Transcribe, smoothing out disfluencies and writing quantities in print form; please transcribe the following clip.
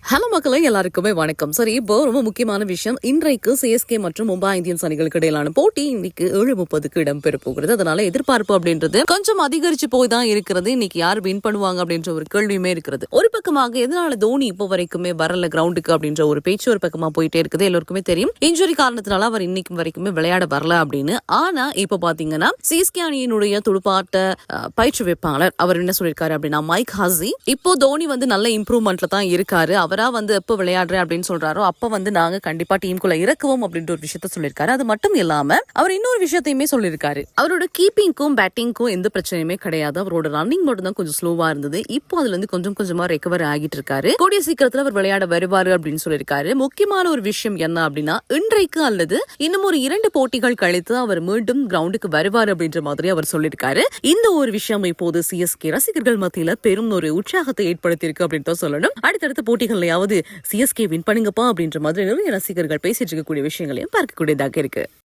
Hello மக்களே, எல்லாருக்குமே வணக்கம். சரி, இப்போ ரொம்ப முக்கியமான விஷயம். இன்றைக்கு சிஎஸ்கே மற்றும் மும்பை இந்தியன்ஸ் அணிகளுக்கு இடையிலான போட்டி இன்னைக்கு 7:30க்கு இடம்பெற போகிறது. அதனால எதிர்பார்ப்பு அப்படின்றது கொஞ்சம் அதிகரிச்சு போய் தான் இருக்கிறது. இன்னைக்கு யார் வின் பண்ணுவாங்க அப்படின்ற ஒரு கேள்வியுமே இருக்கிறது. ஒரு பக்கமாக எதனால தோனி இப்போ வரைக்குமே வரல கிரவுண்டுக்கு அப்படின்ற ஒரு பேச்சு ஒரு பக்கமா போயிட்டே இருக்குது. எல்லாருக்குமே தெரியும் இன்ஜுரி காரணத்தினால அவர் இன்னைக்கு வரைக்குமே விளையாட வரல அப்படின்னு. ஆனா இப்போ பாத்தீங்கன்னா சிஎஸ்கே அணியினுடைய துடுப்பாட்ட பயிற்றுவிப்பாளர் அவர் என்ன சொல்லியிருக்காரு அப்படின்னா, மைக் ஹாசி இப்போ தோனி நல்ல இம்ப்ரூவ்மெண்ட்ல தான் இருக்காரு. அவரா எப்ப விளையாடுறேன் அப்படின்னு சொல்றாரோ அப்ப நாங்க கண்டிப்பா டீமுக்குள்ள இறக்குவோம் அப்படின்ற ஒரு விஷயத்த சொல்லியிருக்காரு. அது மட்டும் இல்லாம அவர் இன்னொரு விஷயத்தையுமே சொல்லியிருக்காரு. அவரோட கீப்பிங்க்கும் பேட்டிங்க்கும் எந்த பிரச்சனையுமே கிடையாது. அவரோட ரன்னிங் மட்டும் தான் கொஞ்சம் ஸ்லோவா இருந்தது. இப்போ அதுல இருந்து கொஞ்சம் கொஞ்சமா ரெக்கவர் ஆகிட்டு இருக்காரு. கூடிய சீக்கிரத்துல அவர் விளையாட வருவாரு அப்படின்னு சொல்லியிருக்காரு. முக்கியமான ஒரு விஷயம் என்ன அப்படின்னா, இன்றைக்கு அல்லது இன்னும் ஒரு 2 போட்டிகள் கழித்து அவர் மீண்டும் கிரவுண்டுக்கு வருவார் அப்படின்ற மாதிரி அவர் சொல்லியிருக்காரு. இந்த ஒரு விஷயம் இப்போது சிஎஸ்கே ரசிகர்கள் மத்தியில பெரும் ஒரு உற்சாகத்தை ஏற்படுத்தியிருக்கு அப்படின்னு தான் சொல்லணும். அடுத்தடுத்த போட்டிகள் சிஎஸ்கே வின் பண்ணுங்கப்பா அப்படின்ற மாதிரி நிறைய ரசிகர்கள் பேசிட்டு இருக்கக்கூடிய விஷயங்களையும் பார்க்கக்கூடியதாக இருக்கு.